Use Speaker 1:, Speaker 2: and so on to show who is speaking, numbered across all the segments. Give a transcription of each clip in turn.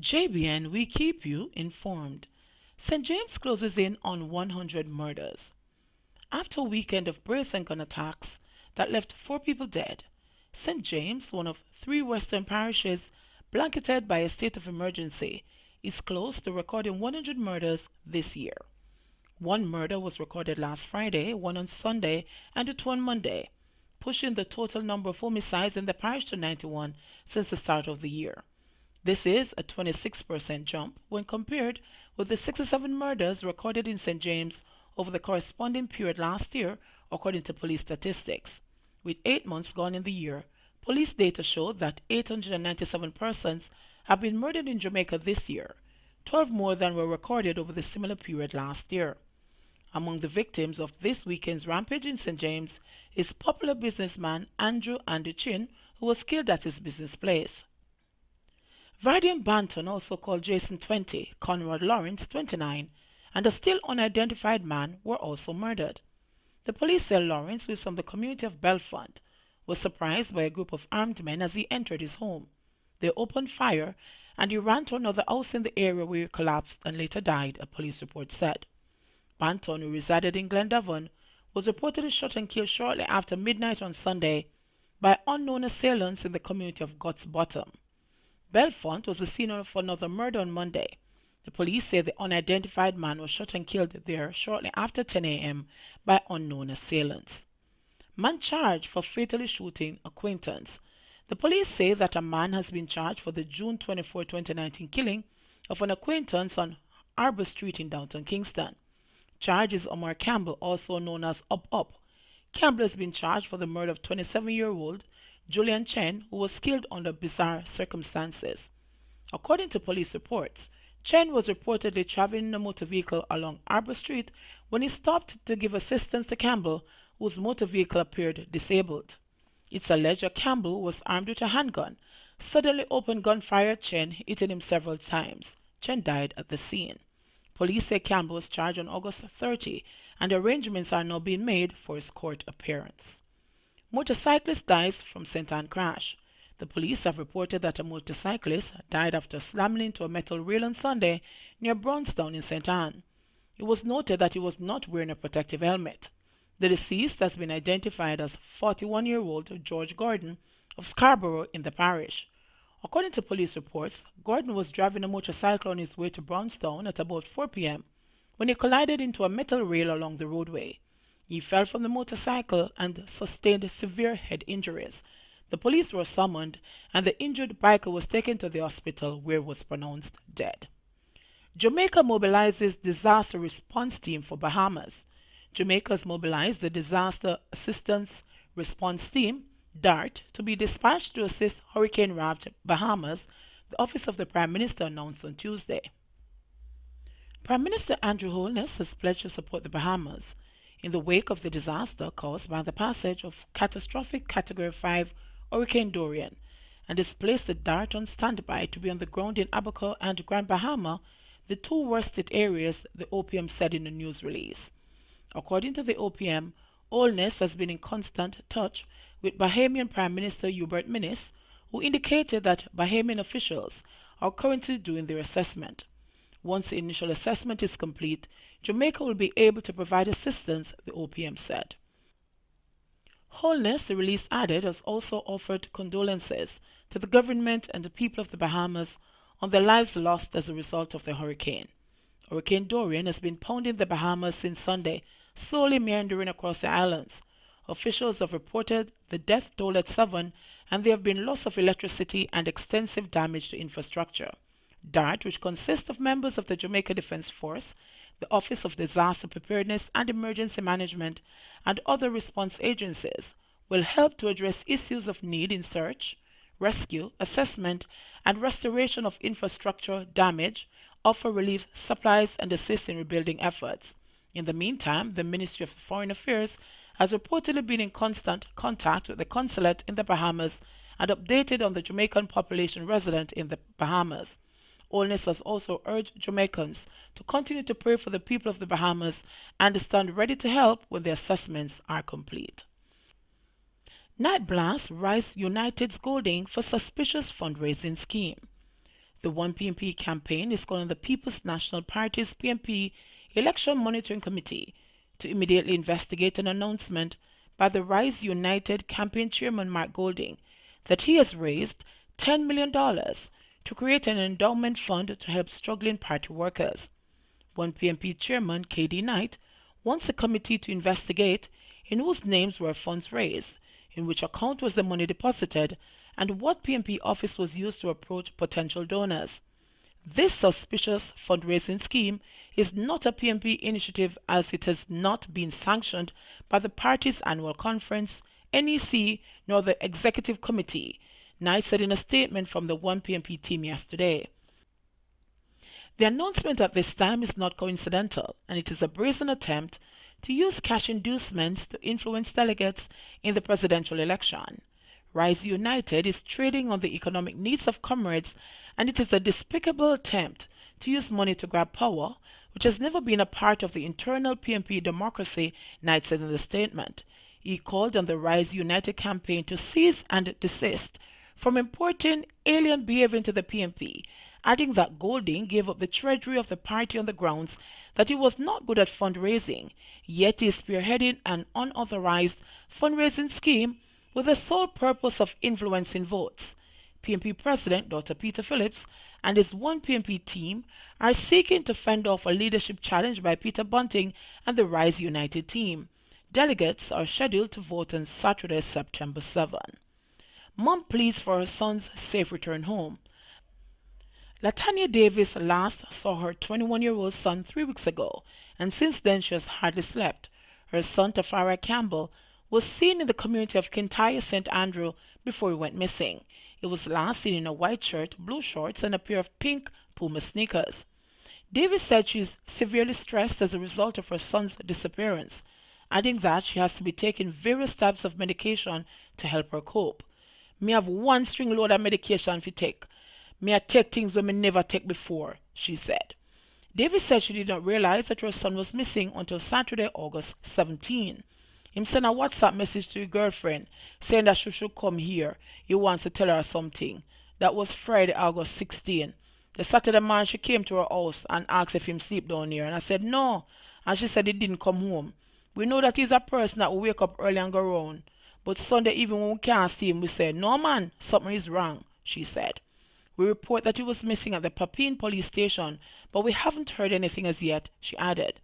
Speaker 1: JBN, we keep you informed. St. James closes in on 100 murders. After a weekend of brazen gun attacks that left 4 people dead, St. James, one of 3 western parishes blanketed by a state of emergency, is close to recording 100 murders this year. 1 murder was recorded last Friday, 1 on Sunday, and 2 on Monday, pushing the total number of homicides in the parish to 91 since the start of the year. This is a 26% jump when compared with the 67 murders recorded in St. James over the corresponding period last year, according to police statistics. With 8 months gone in the year, police data showed that 897 persons have been murdered in Jamaica this year, 12 more than were recorded over the similar period last year. Among the victims of this weekend's rampage in St. James is popular businessman Andrew Andy Chin, who was killed at his business place. Vardian Banton, also called Jason 20, Conrad Lawrence 29, and a still unidentified man were also murdered. The police say Lawrence, who is from the community of Belfont, was surprised by a group of armed men as he entered his home. They opened fire and he ran to another house in the area where he collapsed and later died, a police report said. Banton, who resided in Glendavon, was reportedly shot and killed shortly after midnight on Sunday by unknown assailants in the community of Guts Bottom. Belfont was the scene of another murder on Monday. The police say the unidentified man was shot and killed there shortly after 10 a.m. by unknown assailants. Man charged for fatally shooting acquaintance. The police say that a man has been charged for the June 24, 2019 killing of an acquaintance on Arbor Street in downtown Kingston. Charge is Omar Campbell, also known as Up Up. Campbell has been charged for the murder of 27-year-old Julian Chen, who was killed under bizarre circumstances. According to police reports, Chen was reportedly traveling in a motor vehicle along Arbor Street when he stopped to give assistance to Campbell, whose motor vehicle appeared disabled. It's alleged that Campbell was armed with a handgun, suddenly opened gunfire at Chen, hitting him several times. Chen died at the scene. Police say Campbell was charged on August 30, and arrangements are now being made for his court appearance. Motorcyclist dies from St. Anne crash. The police have reported that a motorcyclist died after slamming into a metal rail on Sunday near Brownstown in St. Anne. It was noted that he was not wearing a protective helmet. The deceased has been identified as 41-year-old George Gordon of Scarborough in the parish. According to police reports, Gordon was driving a motorcycle on his way to Brownstown at about 4 p.m. when he collided into a metal rail along the roadway. He fell from the motorcycle and sustained severe head injuries. The police were summoned and the injured biker was taken to the hospital where he was pronounced dead. Jamaica mobilizes disaster response team for Bahamas. Jamaica has mobilized the Disaster Assistance Response Team, DART, to be dispatched to assist hurricane-ravaged Bahamas, the Office of the Prime Minister announced on Tuesday. Prime Minister Andrew Holiness has pledged to support the Bahamas in the wake of the disaster caused by the passage of catastrophic Category 5 Hurricane Dorian, and has placed the DART on standby to be on the ground in Abaco and Grand Bahama, the 2 worst hit areas, the OPM said in a news release. According to the OPM, Holiness has been in constant touch with Bahamian Prime Minister Hubert Minnis, who indicated that Bahamian officials are currently doing their assessment. Once the initial assessment is complete, Jamaica will be able to provide assistance, the OPM said. Holiness, the release added, has also offered condolences to the government and the people of the Bahamas on their lives lost as a result of the hurricane. Hurricane Dorian has been pounding the Bahamas since Sunday, slowly meandering across the islands. Officials have reported the death toll at 7, and there have been loss of electricity and extensive damage to infrastructure. DART, which consists of members of the Jamaica Defence Force, the Office of Disaster Preparedness and Emergency Management, and other response agencies, will help to address issues of need in search, rescue, assessment, and restoration of infrastructure damage, offer relief supplies, and assist in rebuilding efforts. In the meantime, the Ministry of Foreign Affairs has reportedly been in constant contact with the consulate in the Bahamas and updated on the Jamaican population resident in the Bahamas. Holiness has also urged Jamaicans to continue to pray for the people of the Bahamas and to stand ready to help when the assessments are complete. Night blast rise United's golding for suspicious fundraising scheme. The The One PNP campaign is calling on the People's National Party's PNP Election Monitoring Committee to immediately investigate an announcement by the Rise United campaign chairman Mark Golding that he has raised $10 million to create an endowment fund to help struggling party workers. One PNP chairman, KD Knight, wants the committee to investigate in whose names were funds raised, in which account was the money deposited, and what PNP office was used to approach potential donors. This suspicious fundraising scheme is not a PNP initiative as it has not been sanctioned by the party's annual conference, NEC, nor the executive committee, Knight said in a statement from the One PNP team yesterday. The announcement at this time is not coincidental, and it is a brazen attempt to use cash inducements to influence delegates in the presidential election. Rise United is trading on the economic needs of comrades, and it is a despicable attempt to use money to grab power, which has never been a part of the internal PNP democracy, Knight said in the statement. He called on the Rise United campaign to cease and desist from importing alien behavior into the PNP, adding that Golding gave up the treasury of the party on the grounds that he was not good at fundraising, yet he is spearheading an unauthorized fundraising scheme with the sole purpose of influencing votes. PNP President Dr. Peter Phillips and his One PNP team are seeking to fend off a leadership challenge by Peter Bunting and the Rise United team. Delegates are scheduled to vote on Saturday, September 7. Mom pleads for her son's safe return home. Latanya Davis last saw her 21-year-old son 3 weeks ago, and since then she has hardly slept. Her son, Tafara Campbell, was seen in the community of Kintyre St. Andrew before he went missing. He was last seen in a white shirt, blue shorts, and a pair of pink Puma sneakers. Davis said she is severely stressed as a result of her son's disappearance, adding that she has to be taking various types of medication to help her cope. Me have one string load of medication to take. Me I take things when me never take before, she said. Davis said she did not realize that her son was missing until Saturday, August 17. Him sent a WhatsApp message to his girlfriend saying that she should come here. He wants to tell her something. That was Friday, August 16. The Saturday morning she came to her house and asked if him sleep down here, and I said no, and she said he didn't come home. We know that he's a person that will wake up early and go around, but Sunday even when we can't see him, we said, no man, something is wrong, she said. We report that he was missing at the Papine police station, but we haven't heard anything as yet, she added.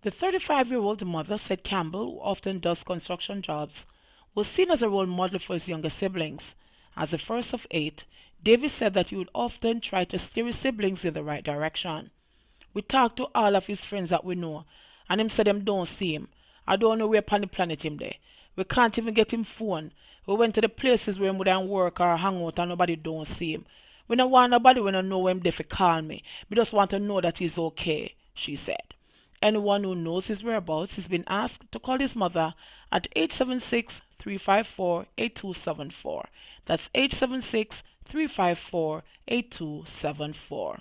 Speaker 1: The 35-year-old mother said Campbell, who often does construction jobs, was seen as a role model for his younger siblings. As the first of 8, Davis said that he would often try to steer his siblings in the right direction. We talked to all of his friends that we know, and him said them don't see him. I don't know where upon the planet him there. We can't even get him phone. We went to the places where him would work or hang out and nobody don't see him. We don't want nobody when I know where him there for call me. We just want to know that he's okay, she said. Anyone who knows his whereabouts has been asked to call his mother at 876-354-8274. That's 876-354-8274.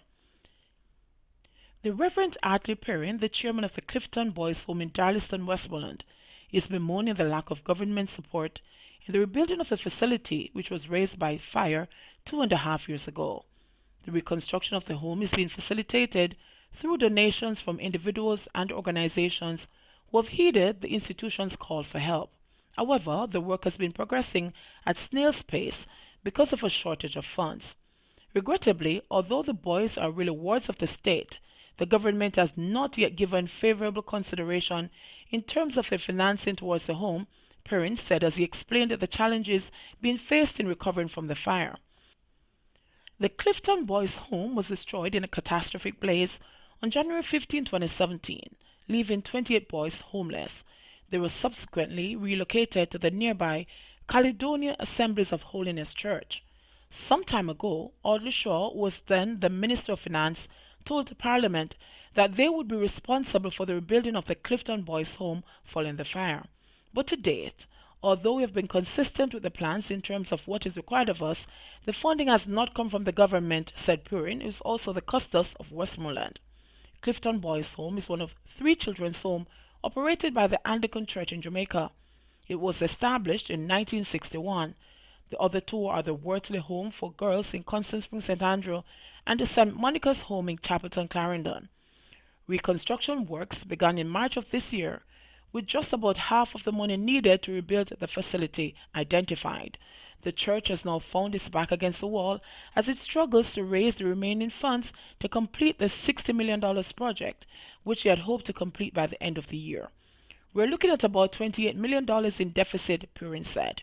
Speaker 1: The Reverend Hartley Perrin, the chairman of the Clifton Boys Home in Darliston, Westmoreland, is bemoaning the lack of government support in the rebuilding of a facility which was razed by fire 2.5 years ago. The reconstruction of the home is being facilitated through donations from individuals and organizations who have heeded the institution's call for help. However, the work has been progressing at snail's pace because of a shortage of funds. Regrettably, although the boys are really wards of the state, the government has not yet given favorable consideration in terms of the financing towards the home, Perrin said as he explained the challenges being faced in recovering from the fire. The Clifton Boys Home was destroyed in a catastrophic blaze on January 15, 2017, leaving 28 boys homeless. They were subsequently relocated to the nearby Caledonia Assemblies of Holiness Church. Some time ago, Audley Shaw, who was then the Minister of Finance, told Parliament that they would be responsible for the rebuilding of the Clifton Boys Home following the fire. But to date, although we have been consistent with the plans in terms of what is required of us, the funding has not come from the government, said Perrin, who is also the custos of Westmoreland. Clifton Boys Home is one of 3 children's homes operated by the Anglican Church in Jamaica. It was established in 1961. The other two are the Wortley Home for Girls in Constant Spring, St. Andrew, and the St. Monica's Home in Chapelton, Clarendon. Reconstruction works began in March of this year, with just about half of the money needed to rebuild the facility identified. The church has now found its back against the wall as it struggles to raise the remaining funds to complete the $60 million project, which it had hoped to complete by the end of the year. We're looking at about $28 million in deficit, Perrin said.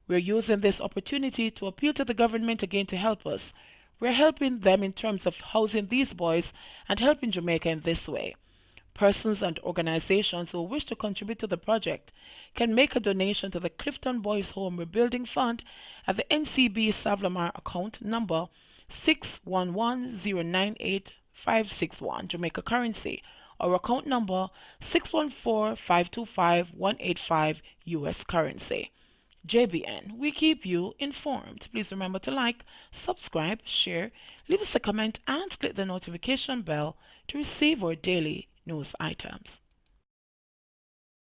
Speaker 1: We're using this opportunity to appeal to the government again to help us. We're helping them in terms of housing these boys and helping Jamaica in this way. Persons and organizations who wish to contribute to the project can make a donation to the Clifton Boys Home Rebuilding Fund at the NCB Savlamar account number 611098561 Jamaica currency, or account number 614525185 US currency. JBN, we keep you informed. Please remember to like, subscribe, share, leave us a comment, and click the notification bell to receive our daily news items.